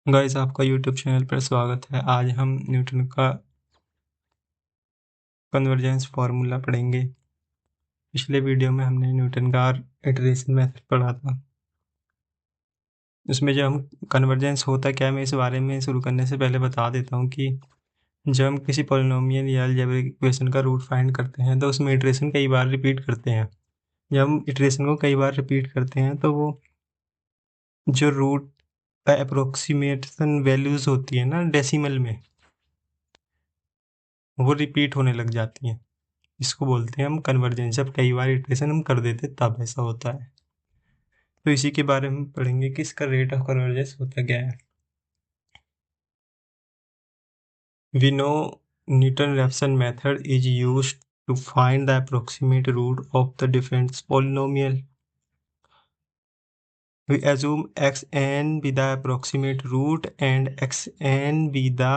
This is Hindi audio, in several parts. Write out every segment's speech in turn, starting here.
गाइस, आपका यूट्यूब चैनल पर स्वागत है। आज हम न्यूटन का कन्वर्जेंस फार्मूला पढ़ेंगे। पिछले वीडियो में हमने न्यूटन का इटरेशन मेथड पढ़ा था। उसमें जब हम कन्वर्जेंस होता क्या है, मैं इस बारे में शुरू करने से पहले बता देता हूँ कि जब हम किसी पॉलिनोमियल या अलजेब्रिक इक्वेशन का रूट फाइंड करते हैं तो उसमें इटरेशन कई बार रिपीट करते हैं। जब हम इटरेशन को कई बार रिपीट करते हैं तो वो जो रूट का अप्रोक्सीमेशन वैल्यूज होती है ना डेसिमल में, वो रिपीट होने लग जाती हैं। इसको बोलते हैं हम कन्वर्जेंस। जब कई बार इटरेशन हम कर देते तब ऐसा होता है। तो इसी के बारे में पढ़ेंगे कि इसका रेट ऑफ कन्वर्जेंस होता क्या है। We know Newton-Raphson method is used to find the approximate root of the difference polynomial. We assume xn be the approximate root and xn be the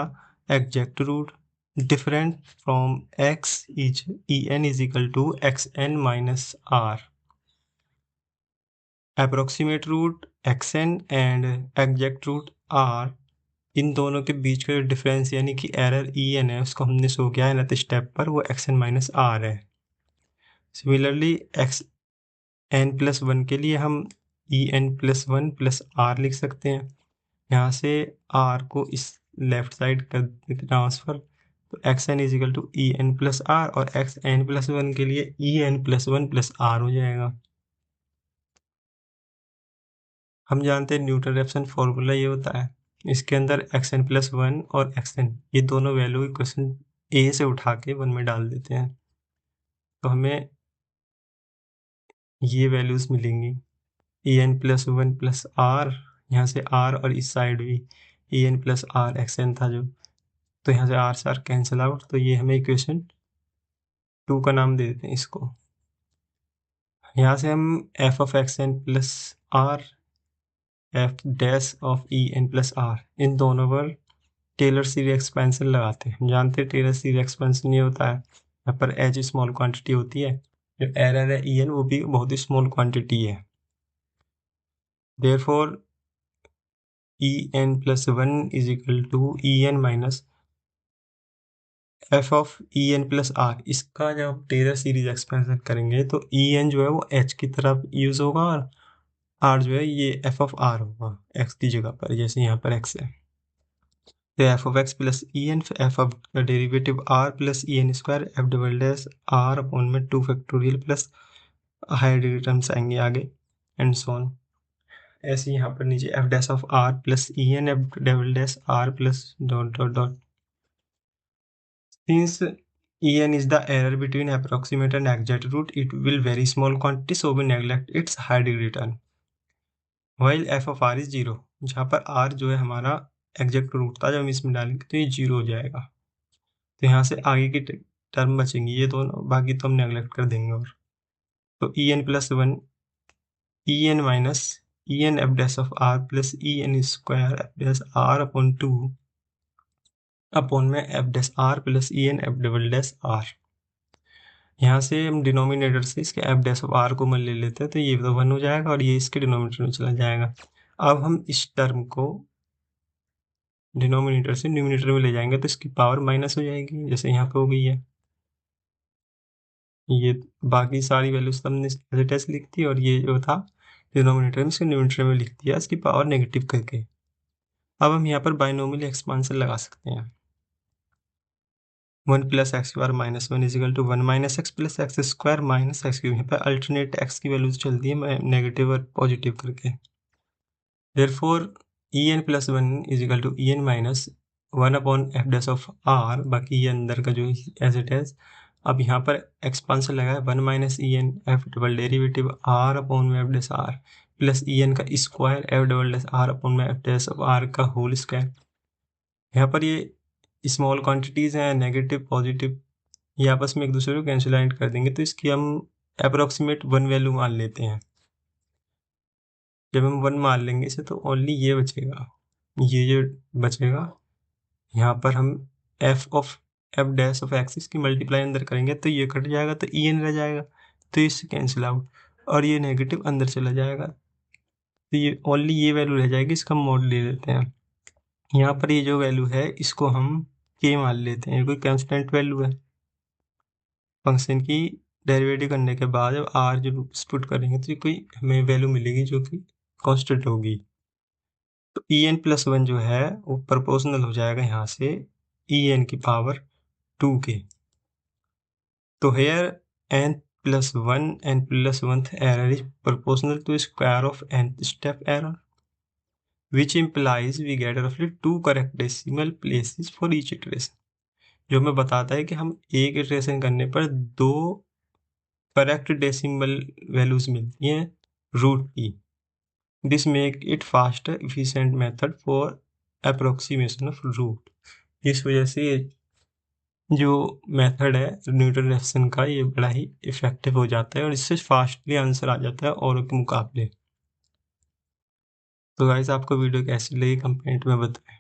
exact root. Difference from x is en is equal to xn minus r. Approximate root xn and exact root r, इन दोनों के बीच का जो डिफरेंस यानी कि एरर en है उसको हमने शो किया है नथ स्टेप पर, वो xn माइनस r है। सिमिलरली xn+1 के लिए हम en+1 प्लस r लिख सकते हैं। यहाँ से r को इस लेफ्ट साइड कर ट्रांसफर, तो xn is equal to en+r और xn+1 के लिए en+1 प्लस r हो जाएगा। हम जानते हैं न्यूटन रेफसन फॉर्मूला ये होता है, इसके अंदर xn+1 और xn ये दोनों वैल्यू इक्वेशन a से उठा के 1 में डाल देते हैं, तो हमें ये वैल्यूज मिलेंगी en+1 प्लस r, यहाँ से r और इस साइड भी en+r xn था जो, तो यहाँ से r से r कैंसिल आउट, तो ये हमें इक्वेशन 2 का नाम दे देते हैं इसको। यहाँ से हम f of xn plus r f dash of en+r इन दोनों पर टेलर सीरीज एक्सपेंशन लगाते हैं। हम जानते हैं टेलर सीरीज एक्सपेंशन ये होता है, यहाँ पर एच स्मॉल क्वांटिटी होती है, जो एरर है en वो भी बहुत ही स्मॉल क्वांटिटी है। Therefore en+1 is equal to en minus f of en+r। इसका जब टेलर सीरीज एक्सपेंशन करेंगे तो en जो है वो h की तरफ यूज होगा और r जो है ये f ऑफ r होगा x की जगह पर, जैसे यहाँ पर x है तो f of x plus en, f of derivative r plus en square f double dash r upon में 2 factorial plus higher degree terms आएंगे आगे एंड सो ऑन। ऐसे यहाँ पर नीचे f dash of r plus en f double dash r plus dot dot dot. Since en is the error between approximate and exact root, it will very small quantity, so we neglect its high degree term. While f of r is 0, जहाँ पर r जो है हमारा एग्जैक्ट रूट था, जब हम इसमें डालेंगे तो ये 0 हो जाएगा, तो यहाँ से आगे की टर्म बचेंगी ये दोनों, बाकी तो हम नेगलेक्ट कर देंगे। और तो en+1 en minus en f dash of r plus en square f dash r upon 2 upon में f dash r plus en f double dash r। यहाँ से हम डिनोमिनेटर से इसके f डैश ऑफ r को ले लेते हैं, तो ये तो 1 हो जाएगा और ये इसके डिनोमिनेटर में चला जाएगा। अब हम इस टर्म को डिनोमिनेटर से न्यूमिनेटर में ले जाएंगे तो इसकी पावर माइनस हो जाएगी, जैसे यहाँ पे हो गई है। ये बाकी सारी वैल्यूज तो हमने एज इट इज लिख दी, और ये जो था डिनोमिनेटर में से न्यूमरेटर में लिख दिया इसकी पावर नेगेटिव करके। अब हम यहाँ पर बाइनोमियल एक्सपांशन लगा सकते हैं। 1 plus X square minus 1 is equal to 1 minus X plus X square minus X cube. यहाँ पर अल्टरनेट एक्स की वैल्यूज चलती है नेगेटिव और पॉजिटिव करके। Therefore en+1 is equal to en minus 1 upon F dash of r, बाकी ये अंदर का जो एज इट इज। अब यहाँ पर एक्सपांशन लगा है 1 minus en F double derivative r upon में F dash r plus en का square F double dash r upon में एफ डैश ऑफ r का होल स्क्वायर। यहाँ पर ये स्मॉल क्वांटिटीज़ हैं, नेगेटिव पॉजिटिव, ये आपस में एक दूसरे को कैंसिल आउट कर देंगे, तो इसकी हम अप्रोक्सीमेट 1 वैल्यू मान लेते हैं। जब हम 1 मान लेंगे इसे तो ओनली ये बचेगा, ये जो बचेगा यहाँ पर हम एफ डैश ऑफ एक्स इसकी मल्टीप्लाई अंदर करेंगे तो ये कट जाएगा, तो en रह जाएगा, तो इससे कैंसिल आउट, और ये नेगेटिव अंदर चला जाएगा, तो ये ओनली ये वैल्यू रह जाएगी, इसका मोड ले लेते हैं। यहाँ पर ये जो वैल्यू है इसको हम k मान लेते हैं, कोई कांस्टेंट वैल्यू है। फंक्शन की डेरिवेटिव करने के बाद जब r जो पुट करेंगे तो कोई हमें वैल्यू मिलेगी जो कि कांस्टेंट होगी। तो en+1 जो है वो प्रोपोर्शनल हो जाएगा यहाँ से en की पावर 2 के। तो hair n+1th error is proportional to square of nth step error, which implies we get roughly 2 correct decimal places for each iteration। जो हमें बताता है कि हम एक इटरेशन करने पर 2 करेक्ट डेसिमल वैल्यूज मिलती हैं रूट की। This make it faster efficient method for approximation of root. इस वजह से जो मेथड है न्यूटन रेफसन का ये बड़ा ही इफेक्टिव हो जाता है और इससे फास्टली आंसर आ जाता है औरों के मुकाबले। तो गाइस आपको वीडियो कैसी लगी कमेंट में बताएं।